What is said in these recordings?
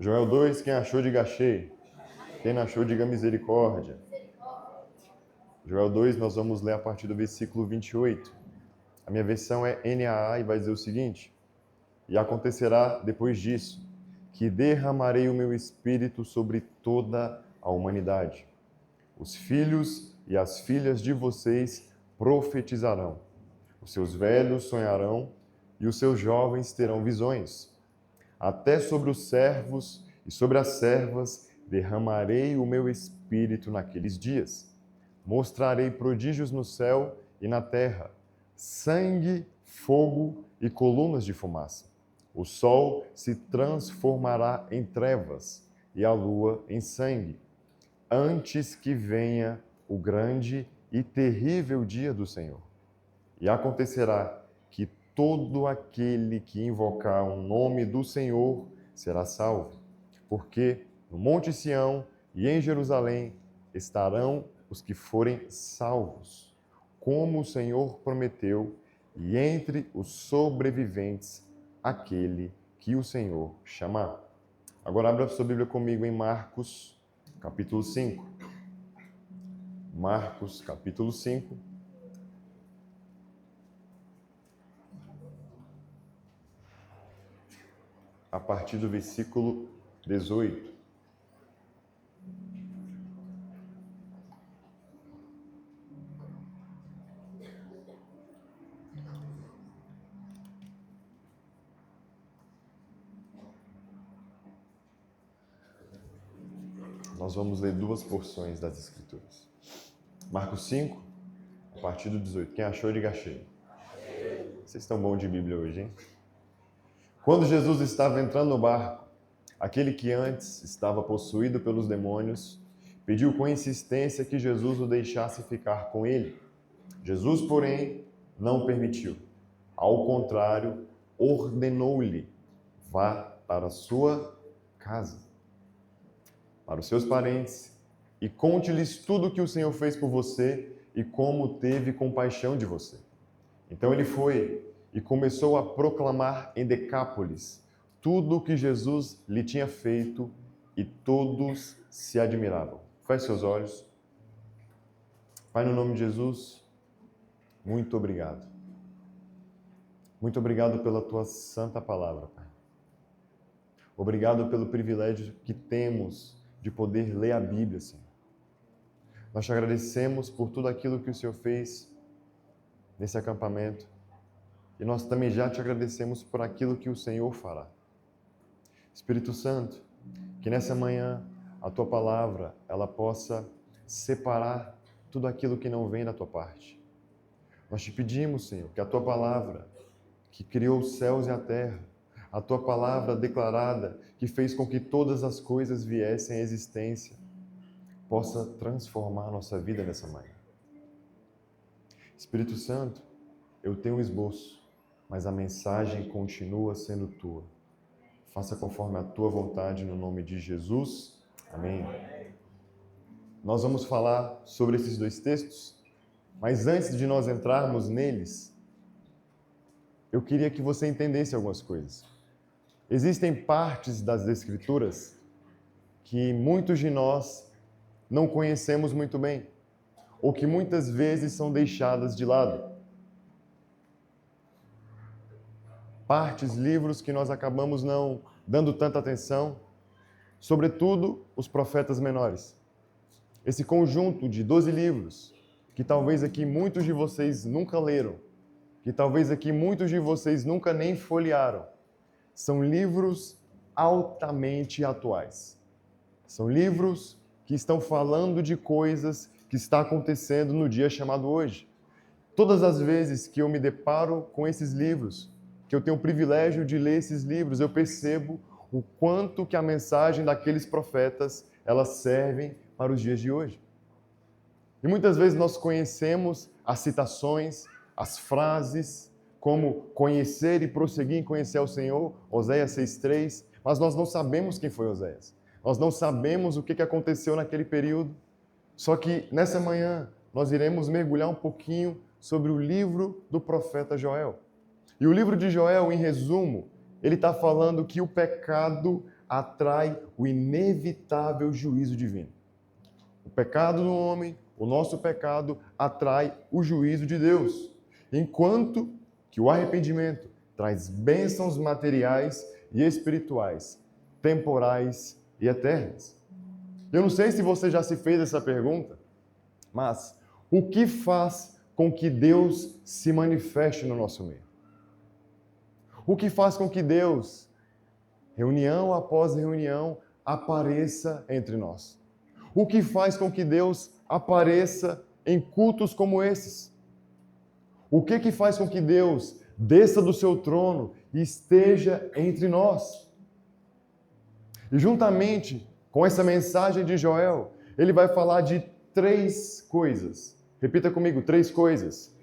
Joel 2, quem achou, diga achei. Quem não achou, diga misericórdia. Joel 2, nós vamos ler a partir do versículo 28. A minha versão é NAA e vai dizer o seguinte: E acontecerá depois disso, que derramarei o meu espírito sobre toda a humanidade. Os filhos e as filhas de vocês profetizarão. Os seus velhos sonharão e os seus jovens terão visões. Até sobre os servos e sobre as servas derramarei o meu espírito naqueles dias. Mostrarei prodígios no céu e na terra, sangue, fogo e colunas de fumaça. O sol se transformará em trevas e a lua em sangue, antes que venha o grande e terrível dia do Senhor. E acontecerá que todo aquele que invocar o nome do Senhor será salvo, porque no Monte Sião e em Jerusalém estarão os que forem salvos, como o Senhor prometeu, e entre os sobreviventes aquele que o Senhor chamar. Agora abra sua Bíblia comigo em Marcos, capítulo 5. Marcos, capítulo 5. A partir do versículo 18. Nós vamos ler duas porções das Escrituras. Marcos 5, a partir do 18. Quem achou, diga achei. Vocês estão bons de Bíblia hoje, hein? Quando Jesus estava entrando no barco, aquele que antes estava possuído pelos demônios pediu com insistência que Jesus o deixasse ficar com ele. Jesus, porém, não permitiu. Ao contrário, ordenou-lhe: vá para a sua casa, para os seus parentes, e conte-lhes tudo o que o Senhor fez por você e como teve compaixão de você. Então ele foi e começou a proclamar em Decápolis tudo o que Jesus lhe tinha feito, e todos se admiravam. Feche seus olhos. Pai, no nome de Jesus, muito obrigado. Muito obrigado pela tua santa palavra, Pai. Obrigado pelo privilégio que temos de poder ler a Bíblia, Senhor. Nós te agradecemos por tudo aquilo que o Senhor fez nesse acampamento, e nós também já te agradecemos por aquilo que o Senhor fará. Espírito Santo, que nessa manhã a tua palavra ela possa separar tudo aquilo que não vem da tua parte. Nós te pedimos, Senhor, que a tua palavra, que criou os céus e a terra, a tua palavra declarada, que fez com que todas as coisas viessem à existência, possa transformar a nossa vida nessa manhã. Espírito Santo, eu tenho um esboço, mas a mensagem continua sendo tua. Faça conforme a tua vontade, no nome de Jesus. Amém. Nós vamos falar sobre esses dois textos, mas antes de nós entrarmos neles, eu queria que você entendesse algumas coisas. Existem partes das Escrituras que muitos de nós não conhecemos muito bem, ou que muitas vezes são deixadas de lado. Partes, livros que nós acabamos não dando tanta atenção, sobretudo os profetas menores. Esse conjunto de 12 livros, que talvez aqui muitos de vocês nunca leram, que talvez aqui muitos de vocês nunca nem folhearam, são livros altamente atuais. São livros que estão falando de coisas que está acontecendo no dia chamado hoje. Todas as vezes que eu me deparo com esses livros, que eu tenho o privilégio de ler esses livros, eu percebo o quanto que a mensagem daqueles profetas, elas servem para os dias de hoje. E muitas vezes nós conhecemos as citações, as frases, como conhecer e prosseguir em conhecer ao Senhor, Oséias 6,3, mas nós não sabemos quem foi Oséias. Nós não sabemos o que aconteceu naquele período. Só que nessa manhã nós iremos mergulhar um pouquinho sobre o livro do profeta Joel. E o livro de Joel, em resumo, ele está falando que o pecado atrai o inevitável juízo divino. O pecado do homem, o nosso pecado, atrai o juízo de Deus. Enquanto que o arrependimento traz bênçãos materiais e espirituais, temporais e eternas. Eu não sei se você já se fez essa pergunta, mas o que faz com que Deus se manifeste no nosso meio? O que faz com que Deus, reunião após reunião, apareça entre nós? O que faz com que Deus apareça em cultos como esses? O que faz com que Deus desça do seu trono e esteja entre nós? E juntamente com essa mensagem de Joel, ele vai falar de 3 coisas. Repita comigo, 3 coisas.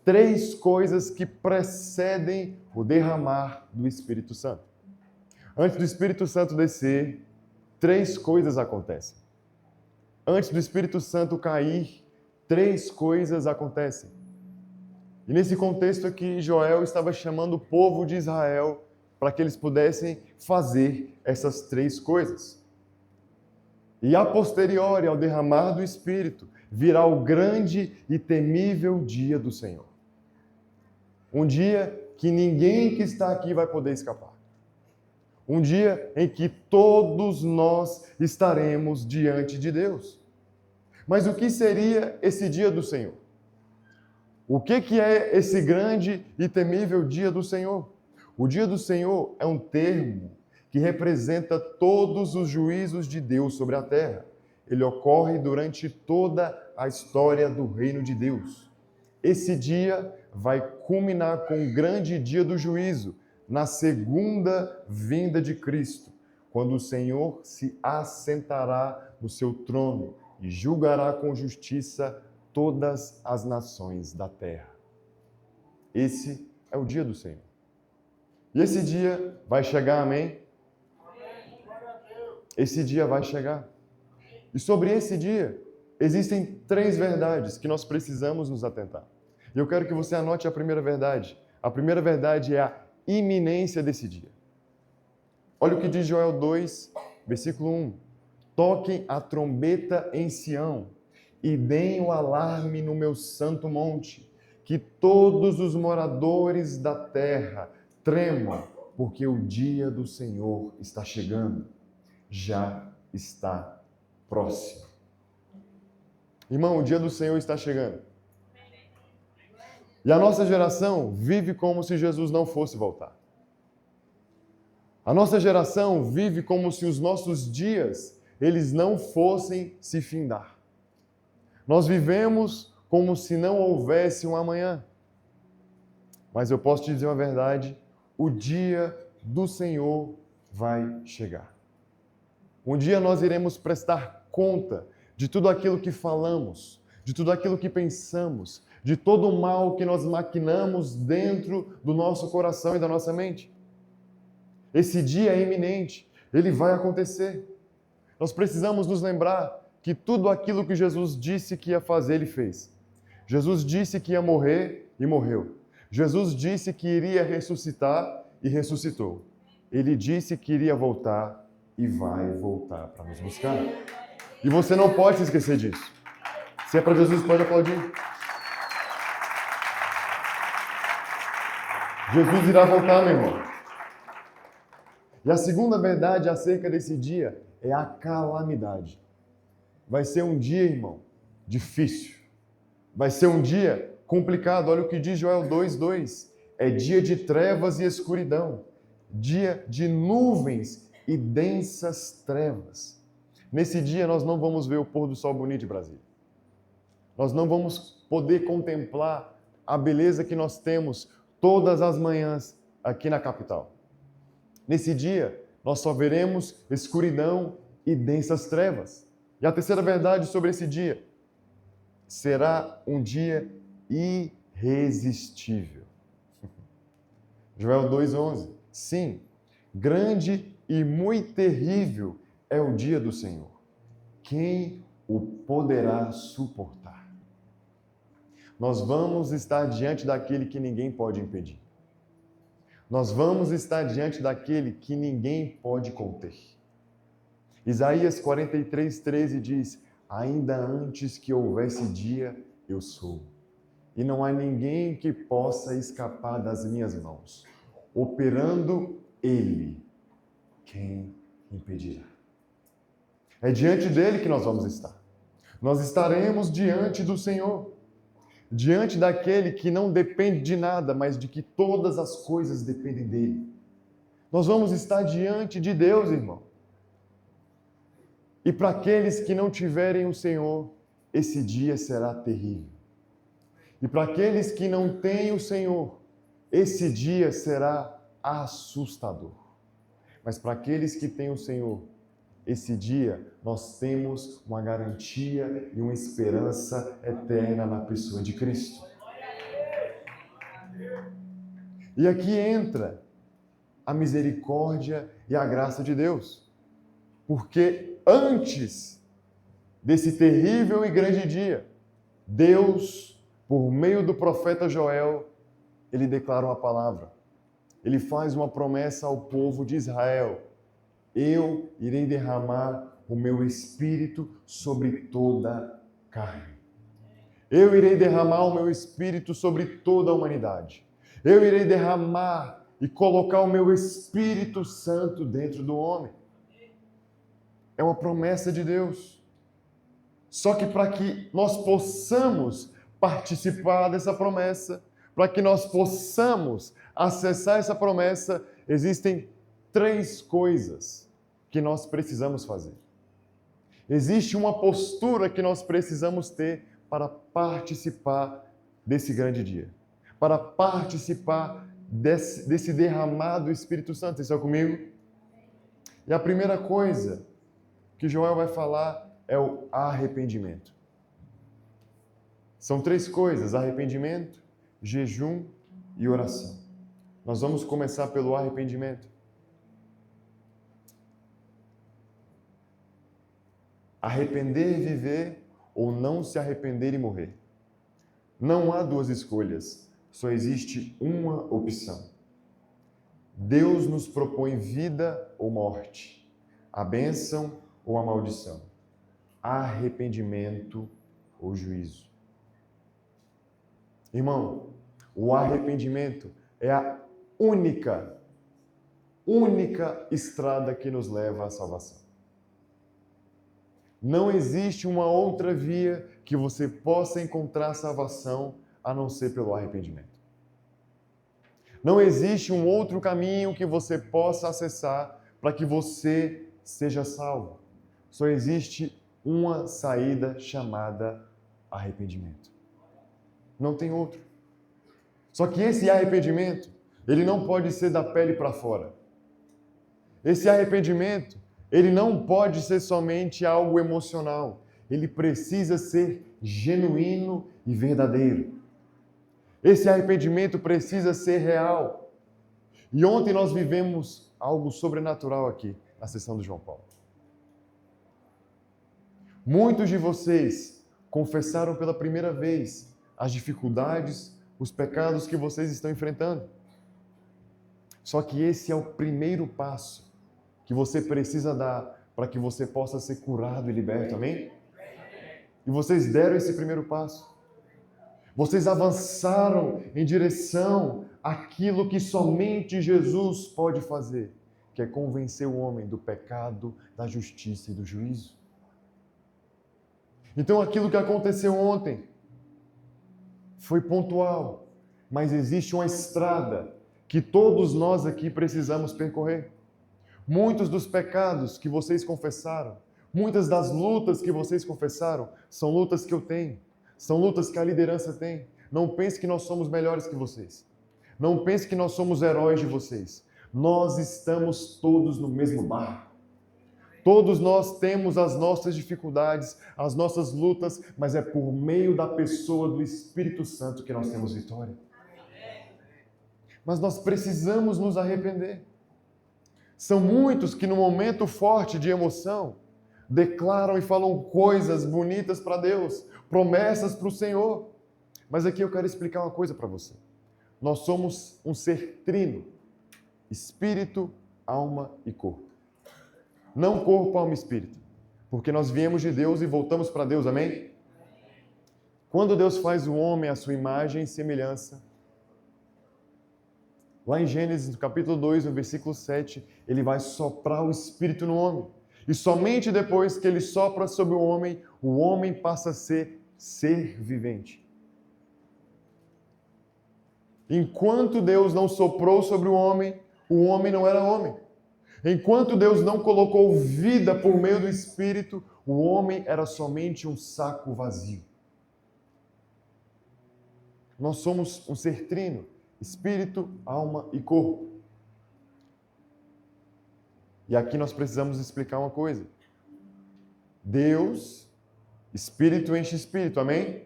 3 coisas que precedem o derramar do Espírito Santo. Antes do Espírito Santo descer, 3 coisas acontecem. Antes do Espírito Santo cair, 3 coisas acontecem. E nesse contexto aqui, Joel estava chamando o povo de Israel para que eles pudessem fazer essas 3 coisas. E a posteriori ao derramar do Espírito, virá o grande e temível dia do Senhor. Um dia que ninguém que está aqui vai poder escapar. Um dia em que todos nós estaremos diante de Deus. Mas o que seria esse dia do Senhor? O que é esse grande e temível dia do Senhor? O dia do Senhor é um termo que representa todos os juízos de Deus sobre a terra. Ele ocorre durante toda a história do reino de Deus. Esse dia vai culminar com o grande dia do juízo, na segunda vinda de Cristo, quando o Senhor se assentará no seu trono e julgará com justiça todas as nações da terra. Esse é o dia do Senhor. E esse dia vai chegar, amém? Esse dia vai chegar. E sobre esse dia, existem 3 verdades que nós precisamos nos atentar. E eu quero que você anote a primeira verdade. A primeira verdade é a iminência desse dia. Olha o que diz Joel 2, versículo 1. Toquem a trombeta em Sião e deem o alarme no meu santo monte, que todos os moradores da terra tremam, porque o dia do Senhor está chegando. Já está próximo. Irmão, o dia do Senhor está chegando. E a nossa geração vive como se Jesus não fosse voltar. A nossa geração vive como se os nossos dias, eles não fossem se findar. Nós vivemos como se não houvesse um amanhã. Mas eu posso te dizer uma verdade, o dia do Senhor vai chegar. Um dia nós iremos prestar conta de tudo aquilo que falamos, de tudo aquilo que pensamos, de todo o mal que nós maquinamos dentro do nosso coração e da nossa mente. Esse dia é iminente, ele vai acontecer. Nós precisamos nos lembrar que tudo aquilo que Jesus disse que ia fazer, ele fez. Jesus disse que ia morrer e morreu. Jesus disse que iria ressuscitar e ressuscitou. Ele disse que iria voltar e vai voltar para nos buscar. E você não pode se esquecer disso. Se é para Jesus, pode aplaudir. Jesus irá voltar, meu irmão. E a segunda verdade acerca desse dia é a calamidade. Vai ser um dia, irmão, difícil. Vai ser um dia complicado. Olha o que diz Joel 2:2. É dia de trevas e escuridão. Dia de nuvens e densas trevas. Nesse dia nós não vamos ver o pôr do sol bonito de Brasília. Nós não vamos poder contemplar a beleza que nós temos todas as manhãs aqui na capital. Nesse dia, nós só veremos escuridão e densas trevas. E a terceira verdade sobre esse dia, será um dia irresistível. Joel 2:11. Sim, grande e muito terrível é o dia do Senhor. Quem o poderá suportar? Nós vamos estar diante daquele que ninguém pode impedir. Nós vamos estar diante daquele que ninguém pode conter. Isaías 43:13 diz: ainda antes que houvesse dia, eu sou. E não há ninguém que possa escapar das minhas mãos. Operando Ele, quem impedirá? É diante dele que nós vamos estar. Nós estaremos diante do Senhor. Diante daquele que não depende de nada, mas de que todas as coisas dependem dele. Nós vamos estar diante de Deus, irmão. E para aqueles que não tiverem o Senhor, esse dia será terrível. E para aqueles que não têm o Senhor, esse dia será assustador. Mas para aqueles que têm o Senhor, esse dia nós temos uma garantia e uma esperança eterna na pessoa de Cristo. E aqui entra a misericórdia e a graça de Deus. Porque antes desse terrível e grande dia, Deus, por meio do profeta Joel, ele declara uma palavra. Ele faz uma promessa ao povo de Israel. Eu irei derramar o meu espírito sobre toda carne. Eu irei derramar o meu espírito sobre toda a humanidade. Eu irei derramar e colocar o meu Espírito Santo dentro do homem. É uma promessa de Deus. Só que para que nós possamos participar dessa promessa, para que nós possamos acessar essa promessa, existem 3 coisas que nós precisamos fazer. Existe uma postura que nós precisamos ter para participar desse grande dia. Para participar desse derramado do Espírito Santo. Vocês estão comigo? E a primeira coisa que Joel vai falar é o arrependimento. São 3 coisas: arrependimento, jejum e oração. Nós vamos começar pelo arrependimento. Arrepender e viver, ou não se arrepender e morrer. Não há 2 escolhas, só existe uma opção. Deus nos propõe vida ou morte, a bênção ou a maldição, arrependimento ou juízo. Irmão, o arrependimento é a única estrada que nos leva à salvação. Não existe uma outra via que você possa encontrar salvação a não ser pelo arrependimento. Não existe um outro caminho que você possa acessar para que você seja salvo. Só existe uma saída chamada arrependimento. Não tem outro. Só que esse arrependimento, ele não pode ser da pele para fora. Esse arrependimento, ele não pode ser somente algo emocional. Ele precisa ser genuíno e verdadeiro. Esse arrependimento precisa ser real. E ontem nós vivemos algo sobrenatural aqui, na sessão do João Paulo. Muitos de vocês confessaram pela primeira vez as dificuldades, os pecados que vocês estão enfrentando. Só que esse é o primeiro passo que você precisa dar para que você possa ser curado e liberto, amém? E vocês deram esse primeiro passo. Vocês avançaram em direção àquilo que somente Jesus pode fazer, que é convencer o homem do pecado, da justiça e do juízo. Então aquilo que aconteceu ontem foi pontual, mas existe uma estrada que todos nós aqui precisamos percorrer. Muitos dos pecados que vocês confessaram, muitas das lutas que vocês confessaram, são lutas que eu tenho, são lutas que a liderança tem. Não pense que nós somos melhores que vocês. Não pense que nós somos heróis de vocês. Nós estamos todos no mesmo barco. Todos nós temos as nossas dificuldades, as nossas lutas, mas é por meio da pessoa do Espírito Santo que nós temos vitória. Mas nós precisamos nos arrepender. São muitos que no momento forte de emoção declaram e falam coisas bonitas para Deus, promessas para o Senhor. Mas aqui eu quero explicar uma coisa para você. Nós somos um ser trino. espírito, alma e corpo. Não corpo, alma e espírito. Porque nós viemos de Deus e voltamos para Deus, amém? Quando Deus faz o homem à sua imagem e semelhança, lá em Gênesis, no capítulo 2, no versículo 7, ele vai soprar o espírito no homem. E somente depois que ele sopra sobre o homem passa a ser vivente. Enquanto Deus não soprou sobre o homem não era homem. Enquanto Deus não colocou vida por meio do Espírito, o homem era somente um saco vazio. Nós somos um ser trino, espírito, alma e corpo. E aqui nós precisamos explicar uma coisa. Deus, espírito enche espírito, amém?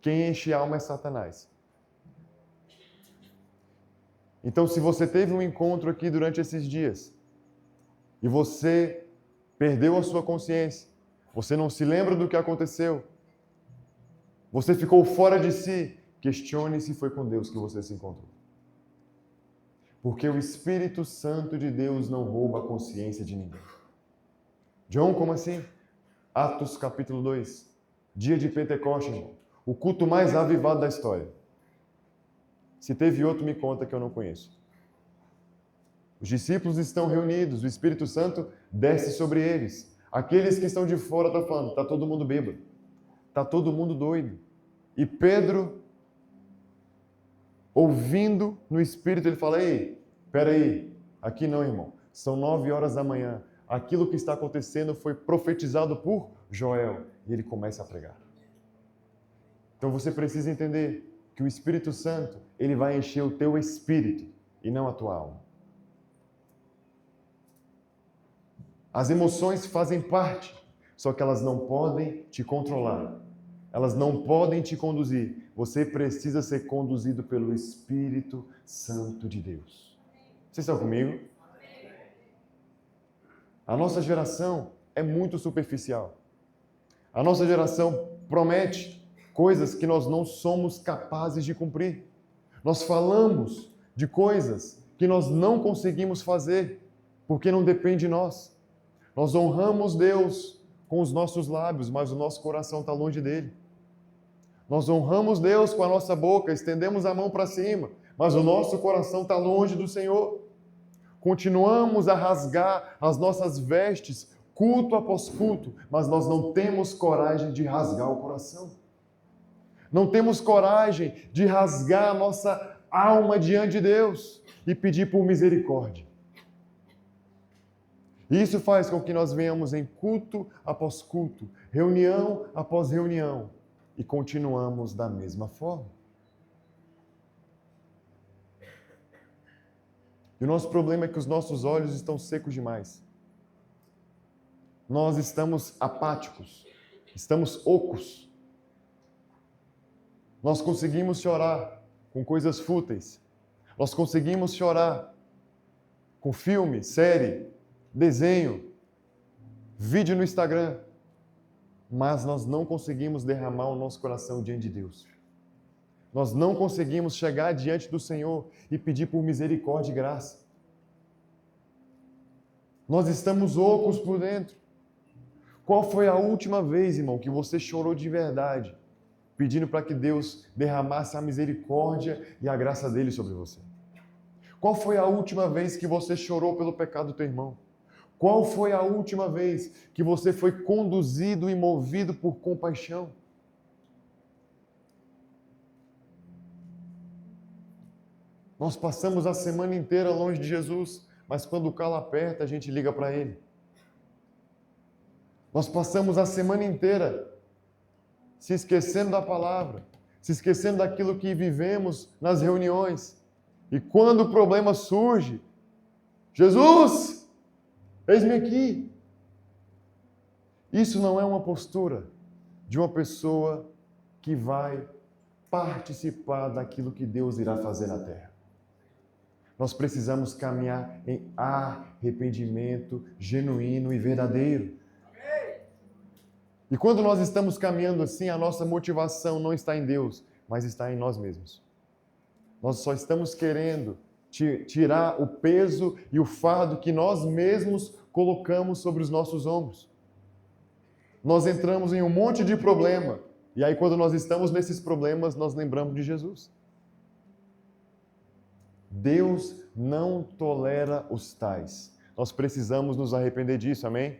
Quem enche alma é Satanás. Então, se você teve um encontro aqui durante esses dias e você perdeu a sua consciência, você não se lembra do que aconteceu, você ficou fora de si, questione se foi com Deus que você se encontrou. Porque o Espírito Santo de Deus não rouba a consciência de ninguém. John, como assim? Atos capítulo 2, dia de Pentecostes, irmão. O culto mais avivado da história. Se teve outro, me conta que eu não conheço. Os discípulos estão reunidos, o Espírito Santo desce sobre eles. Aqueles que estão de fora estão falando, está todo mundo bêbado, está todo mundo doido. E Pedro, ouvindo no Espírito, ele fala, ei, peraí, aqui não, irmão, são 9 horas da manhã. Aquilo que está acontecendo foi profetizado por Joel. E ele começa a pregar. Então você precisa entender que o Espírito Santo, ele vai encher o teu espírito e não a tua alma. As emoções fazem parte, só que elas não podem te controlar. Elas não podem te conduzir. Você precisa ser conduzido pelo Espírito Santo de Deus. Vocês estão comigo? A nossa geração é muito superficial. A nossa geração promete coisas que nós não somos capazes de cumprir. Nós falamos de coisas que nós não conseguimos fazer, porque não depende de nós. Nós honramos Deus com os nossos lábios, mas o nosso coração está longe dele. Nós honramos Deus com a nossa boca, estendemos a mão para cima, mas o nosso coração está longe do Senhor. Continuamos a rasgar as nossas vestes, culto após culto, mas nós não temos coragem de rasgar o coração. Não temos coragem de rasgar a nossa alma diante de Deus e pedir por misericórdia. Isso faz com que nós venhamos em culto após culto, reunião após reunião, e continuamos da mesma forma. E o nosso problema é que os nossos olhos estão secos demais. Nós estamos apáticos, estamos ocos. Nós conseguimos chorar com coisas fúteis. Nós conseguimos chorar com filme, série, desenho, vídeo no Instagram. Mas nós não conseguimos derramar o nosso coração diante de Deus. Nós não conseguimos chegar diante do Senhor e pedir por misericórdia e graça. Nós estamos ocos por dentro. Qual foi a última vez, irmão, que você chorou de verdade, pedindo para que Deus derramasse a misericórdia e a graça dele sobre você? Qual foi a última vez que você chorou pelo pecado do teu irmão? Qual foi a última vez que você foi conduzido e movido por compaixão? Nós passamos a semana inteira longe de Jesus, mas quando o calo aperta, a gente liga para Ele. Nós passamos a semana inteira se esquecendo da palavra, se esquecendo daquilo que vivemos nas reuniões. E quando o problema surge, Jesus, eis-me aqui. Isso não é uma postura de uma pessoa que vai participar daquilo que Deus irá fazer na terra. Nós precisamos caminhar em arrependimento genuíno e verdadeiro. E quando nós estamos caminhando assim, a nossa motivação não está em Deus, mas está em nós mesmos. Nós só estamos querendo tirar o peso e o fardo que nós mesmos colocamos sobre os nossos ombros. Nós entramos em um monte de problema, e aí quando nós estamos nesses problemas, nós lembramos de Jesus. Deus não tolera os tais. Nós precisamos nos arrepender disso, amém?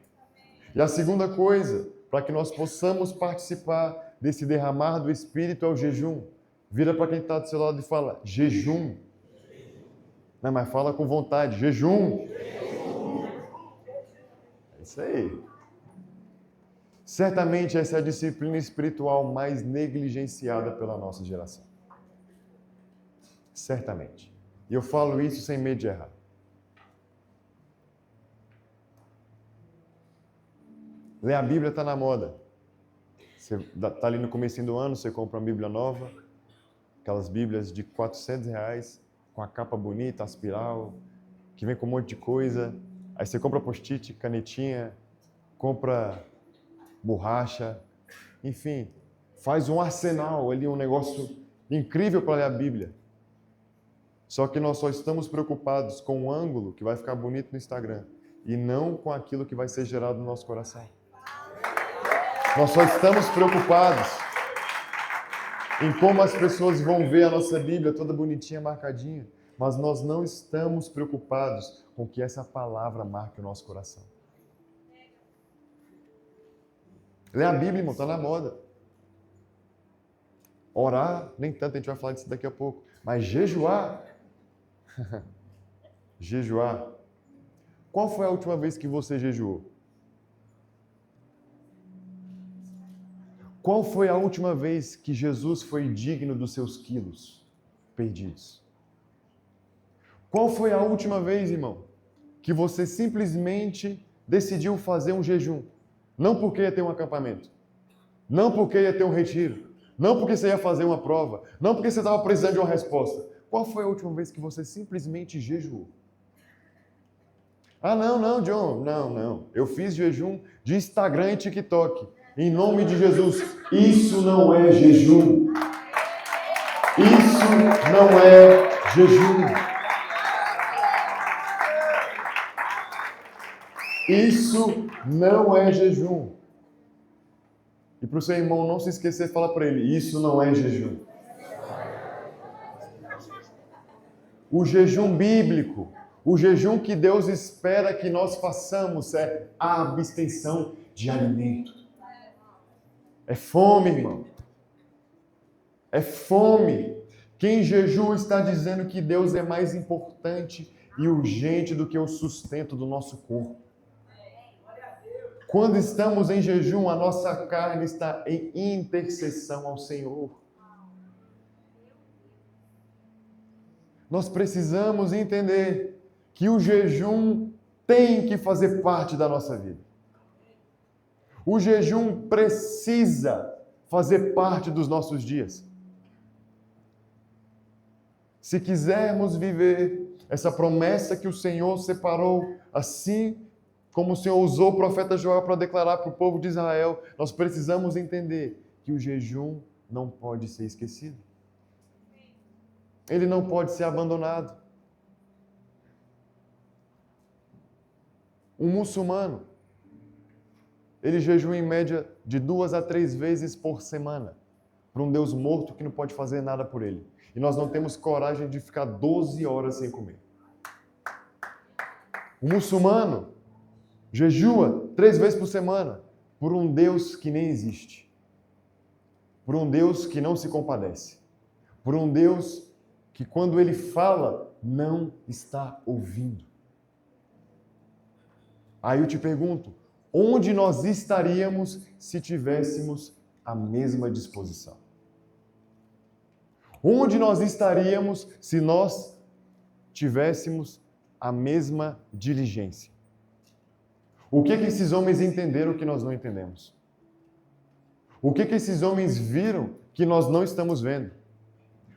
E a segunda coisa, para que nós possamos participar desse derramar do Espírito, é o jejum. Vira para quem está do seu lado e fala, jejum. Não, mas fala com vontade, jejum. É isso aí. Certamente essa é a disciplina espiritual mais negligenciada pela nossa geração. Certamente. E eu falo isso sem medo de errar. Ler a Bíblia está na moda. Você está ali no comecinho do ano, você compra uma Bíblia nova, aquelas Bíblias de R$400, com a capa bonita, a espiral, que vem com um monte de coisa. Aí você compra post-it, canetinha, compra borracha, enfim, faz um arsenal ali, um negócio incrível para ler a Bíblia. Só que nós só estamos preocupados com o ângulo que vai ficar bonito no Instagram e não com aquilo que vai ser gerado no nosso coração. Nós só estamos preocupados em como as pessoas vão ver a nossa Bíblia toda bonitinha, marcadinha, mas nós não estamos preocupados com que essa palavra marque o nosso coração. Ler a Bíblia, irmão, está na moda. Orar, nem tanto, a gente vai falar disso daqui a pouco. Mas jejuar, jejuar. Qual foi a última vez que você jejuou? Qual foi a última vez que Jesus foi digno dos seus quilos perdidos? Qual foi a última vez, irmão, que você simplesmente decidiu fazer um jejum? Não porque ia ter um acampamento, não porque ia ter um retiro, não porque você ia fazer uma prova, não porque você estava precisando de uma resposta. Qual foi a última vez que você simplesmente jejuou? Ah, não, John, não. Eu fiz jejum de Instagram e TikTok. Em nome de Jesus, isso não é jejum. Isso não é jejum. Isso não é jejum. E para o seu irmão não se esquecer, fala para ele, isso não é jejum. O jejum bíblico, o jejum que Deus espera que nós façamos é a abstenção de alimento. É fome, irmão. É fome. Quem jejua está dizendo que Deus é mais importante e urgente do que o sustento do nosso corpo. Quando estamos em jejum, a nossa carne está em intercessão ao Senhor. Nós precisamos entender que o jejum tem que fazer parte da nossa vida. O jejum precisa fazer parte dos nossos dias. Se quisermos viver essa promessa que o Senhor separou, assim como o Senhor usou o profeta Joel para declarar para o povo de Israel, nós precisamos entender que o jejum não pode ser esquecido. Ele não pode ser abandonado. Um muçulmano, ele jejua em média de 2 a 3 vezes por semana para um Deus morto que não pode fazer nada por ele. E nós não temos coragem de ficar 12 horas sem comer. O muçulmano jejua 3 vezes por semana por um Deus que nem existe. Por um Deus que não se compadece. Por um Deus que quando ele fala, não está ouvindo. Aí eu te pergunto, onde nós estaríamos se tivéssemos a mesma disposição? Onde nós estaríamos se nós tivéssemos a mesma diligência? O que esses homens entenderam que nós não entendemos? O que esses homens viram que nós não estamos vendo?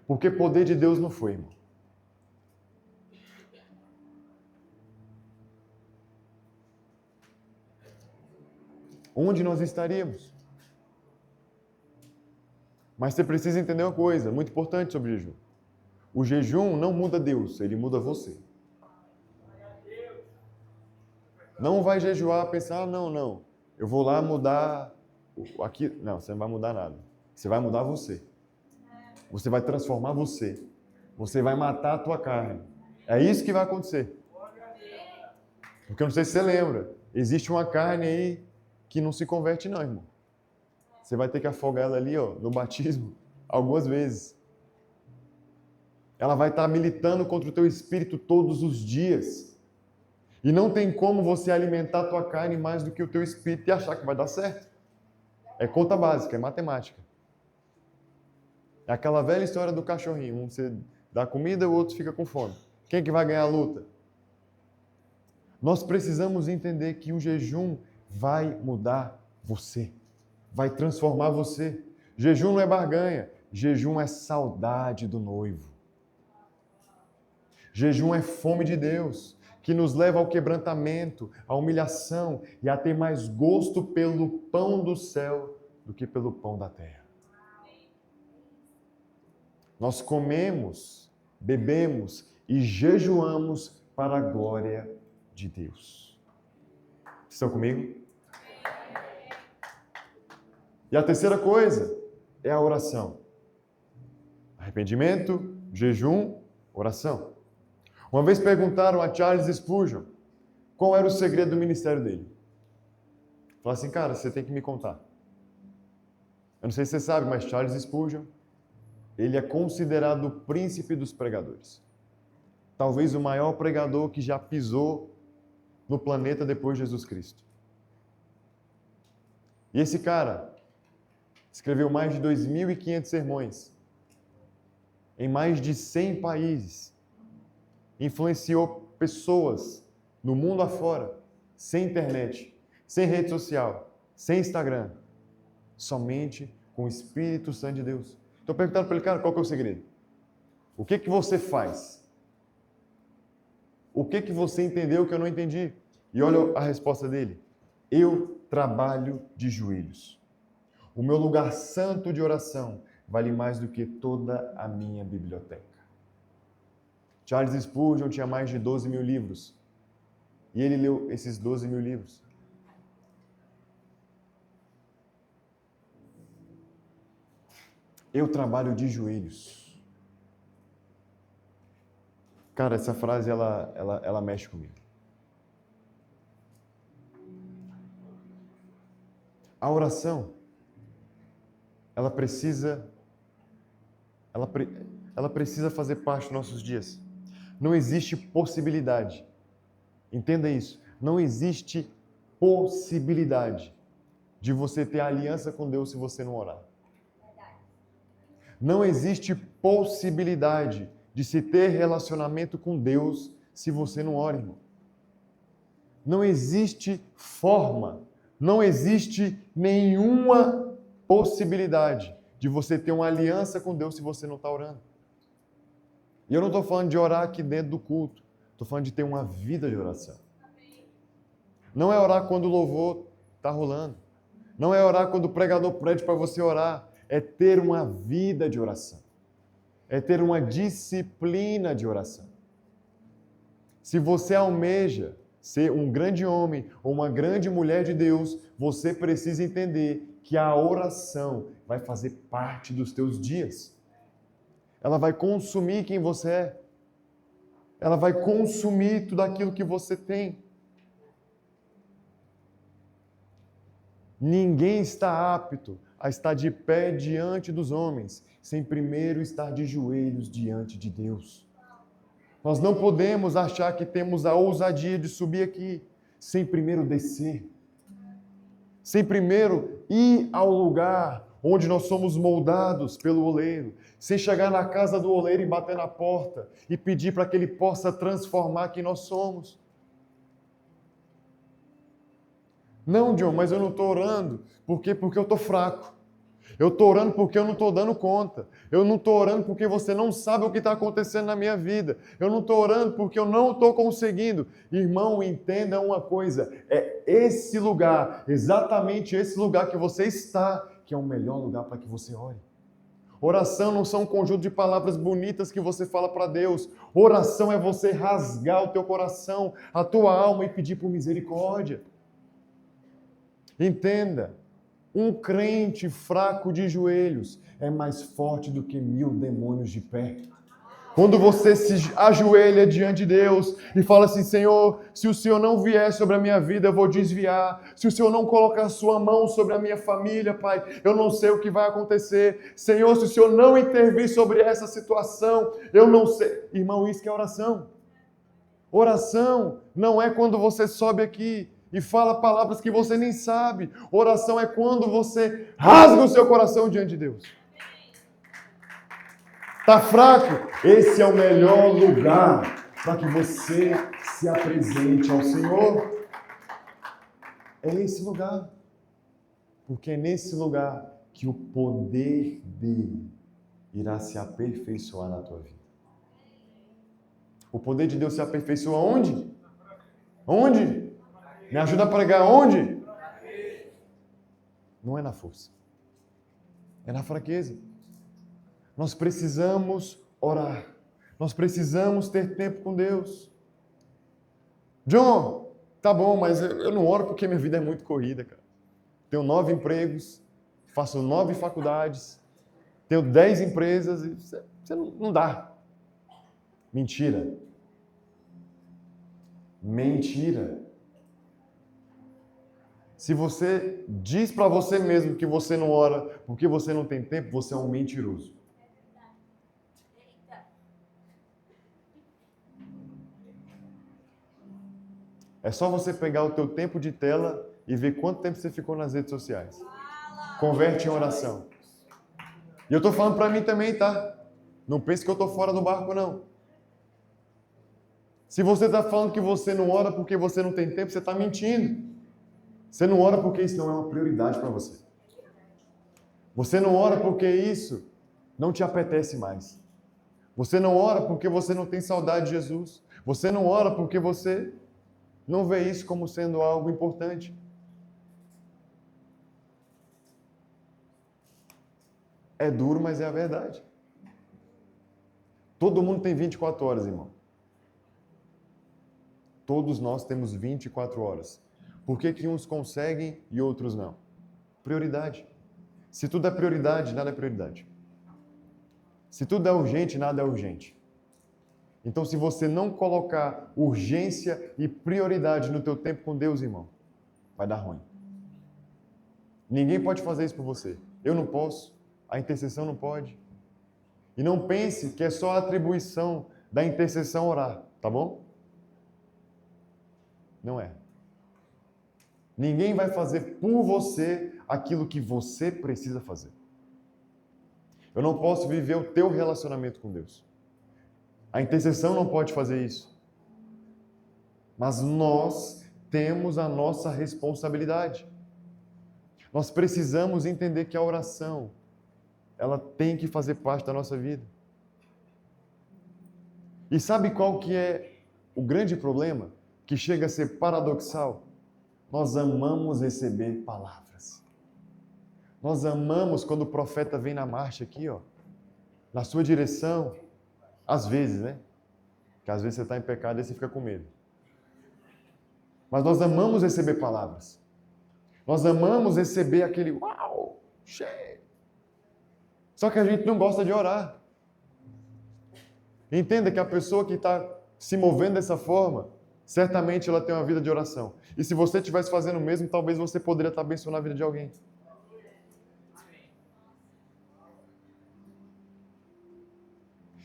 Porque poder de Deus não foi, irmão. Onde nós estaríamos? Mas você precisa entender uma coisa muito importante sobre jejum. O jejum não muda Deus, ele muda você. Não vai jejuar, pensar, não, eu vou lá mudar aqui. Não, você não vai mudar nada. Você vai mudar você. Você vai transformar você. Você vai matar a tua carne. É isso que vai acontecer. Porque eu não sei se você lembra, existe uma carne aí que não se converte não, irmão. Você vai ter que afogar ela ali, no batismo, algumas vezes. Ela vai estar militando contra o teu espírito todos os dias. E não tem como você alimentar a tua carne mais do que o teu espírito e achar que vai dar certo. É conta básica, é matemática. É aquela velha história do cachorrinho. Um você dá comida, o outro fica com fome. Quem que vai ganhar a luta? Nós precisamos entender que o jejum vai mudar você. Vai transformar você. Jejum não é barganha. Jejum é saudade do noivo. Jejum é fome de Deus, que nos leva ao quebrantamento, à humilhação e a ter mais gosto pelo pão do céu do que pelo pão da terra. Nós comemos, bebemos e jejuamos para a glória de Deus. Estão comigo? E a terceira coisa é a oração. Arrependimento, jejum, oração. Uma vez perguntaram a Charles Spurgeon qual era o segredo do ministério dele. Falaram assim, cara, você tem que me contar. Eu não sei se você sabe, mas Charles Spurgeon, ele é considerado o príncipe dos pregadores. Talvez o maior pregador que já pisou no planeta depois de Jesus Cristo. E esse cara escreveu mais de 2.500 sermões em mais de 100 países. Influenciou pessoas no mundo afora, sem internet, sem rede social, sem Instagram, somente com o Espírito Santo de Deus. Então perguntaram para ele, cara, qual que é o segredo? O que que você faz? O que que você entendeu que eu não entendi? E olha a resposta dele. Eu trabalho de joelhos. O meu lugar santo de oração vale mais do que toda a minha biblioteca. Charles Spurgeon tinha mais de 12.000 livros. E ele leu esses 12.000 livros. Eu trabalho de joelhos. Cara, essa frase, ela mexe comigo. A oração, ela precisa fazer parte dos nossos dias. Não existe possibilidade. Entenda isso. Não existe possibilidade de você ter aliança com Deus se você não orar. Não existe possibilidade de se ter relacionamento com Deus se você não ora, irmão. Não existe forma, não existe nenhuma possibilidade de você ter uma aliança com Deus se você não está orando. E eu não estou falando de orar aqui dentro do culto. Estou falando de ter uma vida de oração. Não é orar quando o louvor está rolando. Não é orar quando o pregador pede para você orar. É ter uma vida de oração. É ter uma disciplina de oração. Se você almeja ser um grande homem ou uma grande mulher de Deus, você precisa entender que a oração vai fazer parte dos teus dias. Ela vai consumir quem você é. Ela vai consumir tudo aquilo que você tem. Ninguém está apto a estar de pé diante dos homens, sem primeiro estar de joelhos diante de Deus. Nós não podemos achar que temos a ousadia de subir aqui, sem primeiro descer. Sem primeiro ir ao lugar onde nós somos moldados pelo oleiro, sem chegar na casa do oleiro e bater na porta e pedir para que ele possa transformar quem nós somos. Não, John, mas eu não estou orando. Por quê? Porque eu estou fraco. Eu estou orando porque eu não estou dando conta. Eu não estou orando porque você não sabe o que está acontecendo na minha vida. Eu não estou orando porque eu não estou conseguindo. Irmão, entenda uma coisa. É esse lugar, exatamente esse lugar que você está, que é o melhor lugar para que você ore. Oração não são um conjunto de palavras bonitas que você fala para Deus. Oração é você rasgar o teu coração, a tua alma e pedir por misericórdia. Entenda, um crente fraco de joelhos é mais forte do que 1000 demônios de pé. Quando você se ajoelha diante de Deus e fala assim, Senhor, se o Senhor não vier sobre a minha vida, eu vou desviar. Se o Senhor não colocar a sua mão sobre a minha família, Pai, eu não sei o que vai acontecer. Senhor, se o Senhor não intervir sobre essa situação, eu não sei. Irmão, isso que é oração. Oração não é quando você sobe aqui e fala palavras que você nem sabe. Oração é quando você rasga o seu coração diante de Deus. Está fraco? Esse é o melhor lugar para que você se apresente ao Senhor. É esse lugar. Porque é nesse lugar que o poder dele irá se aperfeiçoar na tua vida. O poder de Deus se aperfeiçoa onde? Onde? Me ajuda a pregar onde? Não é na força. É na fraqueza. Nós precisamos orar. Nós precisamos ter tempo com Deus. John, tá bom, mas eu não oro porque minha vida é muito corrida, cara. Tenho 9 empregos, faço 9 faculdades, tenho 10 empresas, e você não dá. Mentira. Mentira. Se você diz para você mesmo que você não ora porque você não tem tempo, você é um mentiroso. É só você pegar o teu tempo de tela e ver quanto tempo você ficou nas redes sociais. Converte em oração. E eu estou falando para mim também, tá? Não pense que eu estou fora do barco, não. Se você está falando que você não ora porque você não tem tempo, você está mentindo. Você não ora porque isso não é uma prioridade para você. Você não ora porque isso não te apetece mais. Você não ora porque você não tem saudade de Jesus. Você não ora porque você não vê isso como sendo algo importante. É duro, mas é a verdade. Todo mundo tem 24 horas, irmão. Todos nós temos 24 horas. Por que uns conseguem e outros não? Prioridade. Se tudo é prioridade, nada é prioridade. Se tudo é urgente, nada é urgente. Então, se você não colocar urgência e prioridade no teu tempo com Deus, irmão, vai dar ruim. Ninguém pode fazer isso por você. Eu não posso. A intercessão não pode. E não pense que é só a atribuição da intercessão orar, tá bom? Não é. Ninguém vai fazer por você aquilo que você precisa fazer. Eu não posso viver o teu relacionamento com Deus. A intercessão não pode fazer isso. Mas nós temos a nossa responsabilidade. Nós precisamos entender que a oração, ela tem que fazer parte da nossa vida. E sabe qual que é o grande problema? Que chega a ser paradoxal. Nós amamos receber palavras. Nós amamos quando o profeta vem na marcha aqui, ó, na sua direção. Às vezes, né? Porque às vezes você está em pecado e você fica com medo. Mas nós amamos receber palavras. Nós amamos receber aquele uau, cheio. Só que a gente não gosta de orar. Entenda que a pessoa que está se movendo dessa forma, certamente ela tem uma vida de oração. E se você estivesse fazendo o mesmo, talvez você poderia estar abençoando a vida de alguém.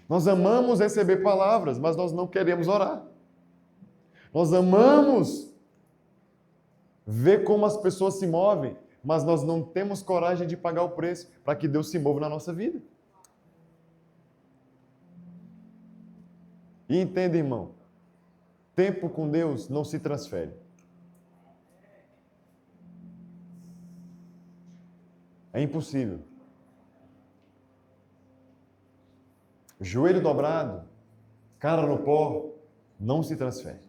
Nós amamos receber palavras, mas nós não queremos orar. Nós amamos ver como as pessoas se movem, mas nós não temos coragem de pagar o preço para que Deus se mova na nossa vida. E entenda, irmão, tempo com Deus não se transfere. É impossível. Joelho dobrado, cara no pó, não se transfere.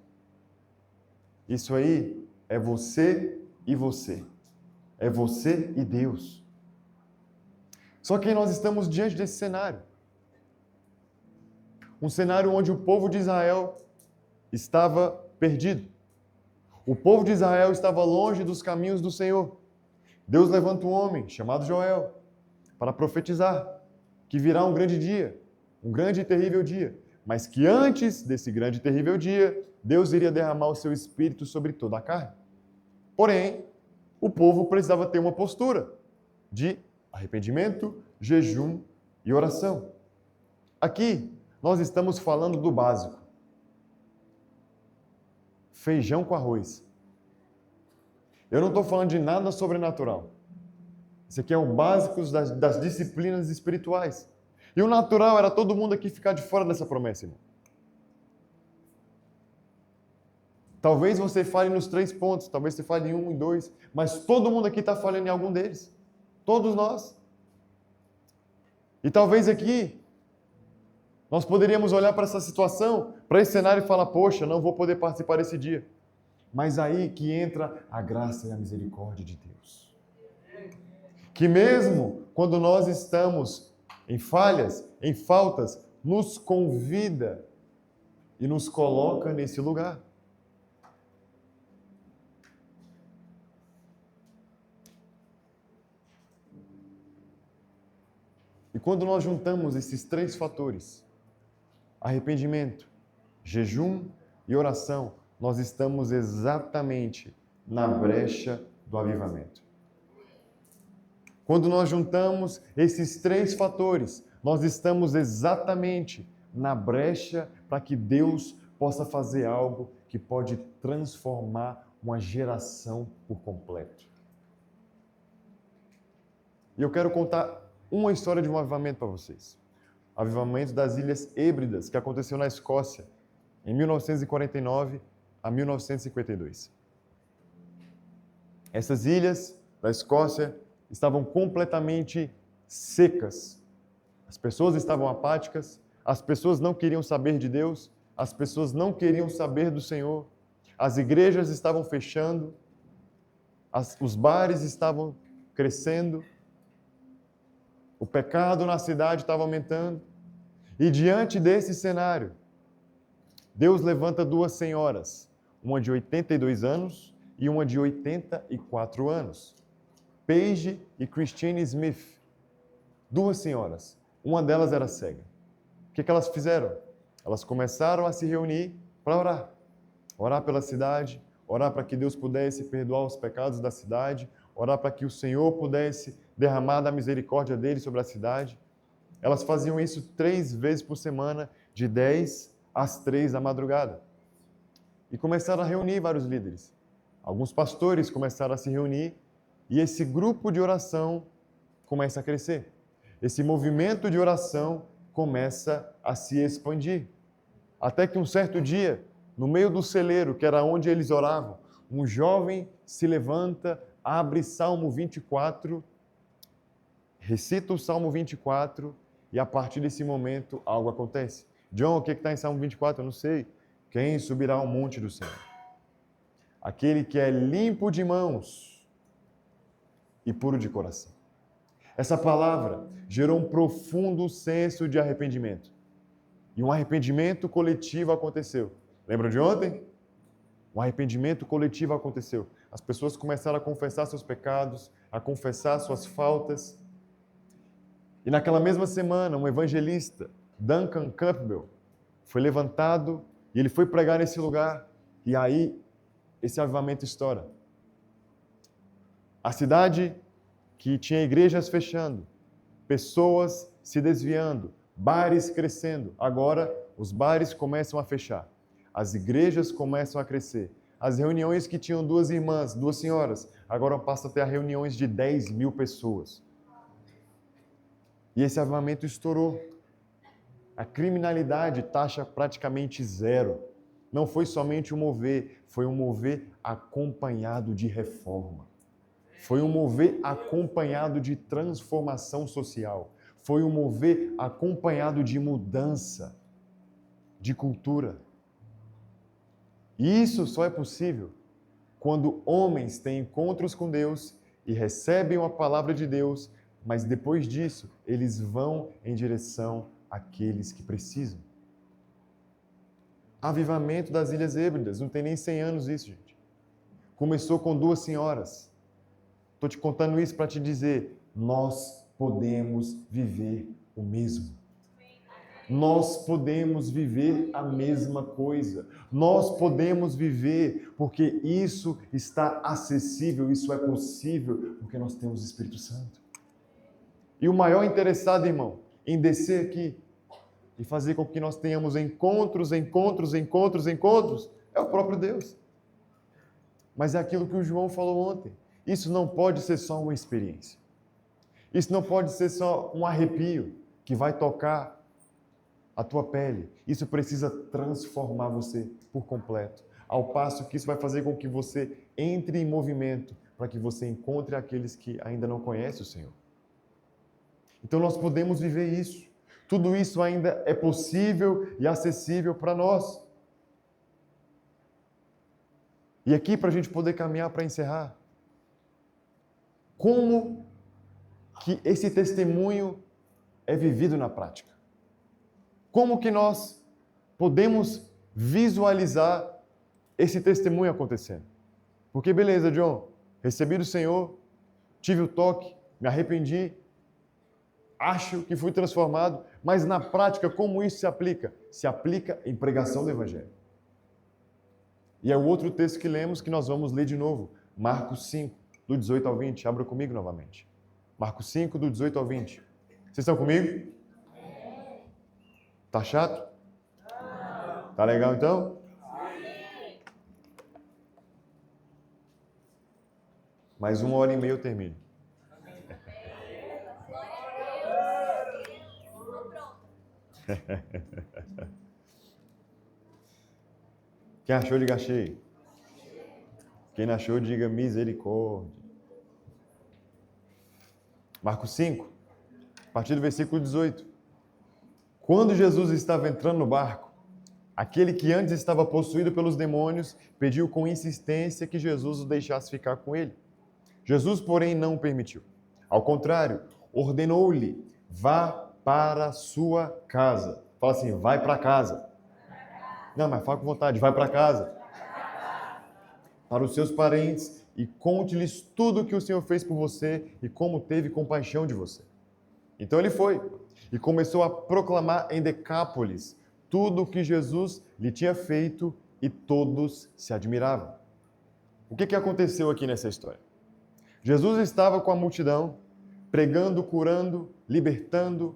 Isso aí é você e você. É você e Deus. Só que nós estamos diante desse cenário. Um cenário onde o povo de Israel estava perdido. O povo de Israel estava longe dos caminhos do Senhor. Deus levanta um homem chamado Joel para profetizar que virá um grande dia, um grande e terrível dia, mas que antes desse grande e terrível dia, Deus iria derramar o seu espírito sobre toda a carne. Porém, o povo precisava ter uma postura de arrependimento, jejum e oração. Aqui, nós estamos falando do básico. Feijão com arroz. Eu não estou falando de nada sobrenatural. Isso aqui é o básico das disciplinas espirituais. E o natural era todo mundo aqui ficar de fora dessa promessa, irmão. Talvez você fale nos 3 pontos, talvez você fale em 1 e 2, mas todo mundo aqui está falando em algum deles. Todos nós. E talvez aqui nós poderíamos olhar para essa situação, para esse cenário e falar, poxa, não vou poder participar desse dia. Mas aí que entra a graça e a misericórdia de Deus. Que mesmo quando nós estamos em falhas, em faltas, nos convida e nos coloca nesse lugar. E quando nós juntamos esses 3 fatores, arrependimento, jejum e oração, nós estamos exatamente na brecha do avivamento. Quando nós juntamos esses 3 fatores, nós estamos exatamente na brecha para que Deus possa fazer algo que pode transformar uma geração por completo. E eu quero contar uma história de um avivamento para vocês. Avivamento das Ilhas Hébridas, que aconteceu na Escócia, em 1949 a 1952. Essas ilhas da Escócia estavam completamente secas. As pessoas estavam apáticas, as pessoas não queriam saber de Deus, as pessoas não queriam saber do Senhor, as igrejas estavam fechando, os bares estavam crescendo, o pecado na cidade estava aumentando. E diante desse cenário, Deus levanta 2 senhoras, uma de 82 anos e uma de 84 anos. Paige e Christine Smith. 2 senhoras. Uma delas era cega. O que elas fizeram? Elas começaram a se reunir para orar. Orar pela cidade, orar para que Deus pudesse perdoar os pecados da cidade, orar para que o Senhor pudesse derramar da misericórdia dele sobre a cidade. Elas faziam isso 3 vezes por semana, de 10 às 3 da madrugada. E começaram a reunir vários líderes. Alguns pastores começaram a se reunir e esse grupo de oração começa a crescer. Esse movimento de oração começa a se expandir. Até que um certo dia, no meio do celeiro, que era onde eles oravam, um jovem se levanta, abre Salmo 24, recita o Salmo 24 e a partir desse momento algo acontece. John, o que está em Salmo 24? Eu não sei. Quem subirá ao monte do Senhor? Aquele que é limpo de mãos e puro de coração. Essa palavra gerou um profundo senso de arrependimento. E um arrependimento coletivo aconteceu. Lembram de ontem? Um arrependimento coletivo aconteceu. As pessoas começaram a confessar seus pecados, a confessar suas faltas. E naquela mesma semana, um evangelista, Duncan Campbell, foi levantado e ele foi pregar nesse lugar. E aí, esse avivamento estoura. A cidade que tinha igrejas fechando, pessoas se desviando, bares crescendo. Agora, os bares começam a fechar. As igrejas começam a crescer. As reuniões que tinham 2 irmãs, 2 senhoras, agora passam a ter reuniões de 10.000 pessoas. E esse avivamento estourou. A criminalidade taxa praticamente 0. Não foi somente um mover, foi um mover acompanhado de reforma. Foi um mover acompanhado de transformação social. Foi um mover acompanhado de mudança de cultura. E isso só é possível quando homens têm encontros com Deus e recebem a palavra de Deus mas depois disso, eles vão em direção àqueles que precisam. Avivamento das Ilhas Hébridas, não tem nem 100 anos isso, gente. Começou com 2 senhoras. Estou te contando isso para te dizer, nós podemos viver o mesmo. Nós podemos viver a mesma coisa. Nós podemos viver porque isso está acessível, isso é possível, porque nós temos o Espírito Santo. E o maior interessado, irmão, em descer aqui e fazer com que nós tenhamos encontros, é o próprio Deus. Mas é aquilo que o João falou ontem. Isso não pode ser só uma experiência. Isso não pode ser só um arrepio que vai tocar a tua pele. Isso precisa transformar você por completo. Ao passo que isso vai fazer com que você entre em movimento para que você encontre aqueles que ainda não conhecem o Senhor. Então nós podemos viver isso. Tudo isso ainda é possível e acessível para nós. E aqui, para a gente poder caminhar para encerrar, como que esse testemunho é vivido na prática? Como que nós podemos visualizar esse testemunho acontecendo? Porque beleza, John, recebi do Senhor, tive o toque, me arrependi, acho que fui transformado, mas na prática, como isso se aplica? Se aplica em pregação do Evangelho. E é o outro texto que lemos que nós vamos ler de novo, Marcos 5, do 18 ao 20. Abra comigo novamente. Marcos 5, do 18 ao 20. Vocês estão comigo? Tá chato? Tá legal então? Mais 1h30 eu termino. Quem achou, diga achei. Quem não achou, diga misericórdia. Marcos 5, a partir do versículo 18. Quando Jesus estava entrando no barco, aquele que antes estava possuído pelos demônios pediu com insistência que Jesus o deixasse ficar com ele. Jesus, porém, não o permitiu. Ao contrário, ordenou-lhe, vá para a sua casa. Fala assim, vai para casa. Não, mas fala com vontade, vai para casa. Para os seus parentes e conte-lhes tudo o que o Senhor fez por você e como teve compaixão de você. Então ele foi e começou a proclamar em Decápolis tudo o que Jesus lhe tinha feito e todos se admiravam. O que aconteceu aqui nessa história? Jesus estava com a multidão, pregando, curando, libertando.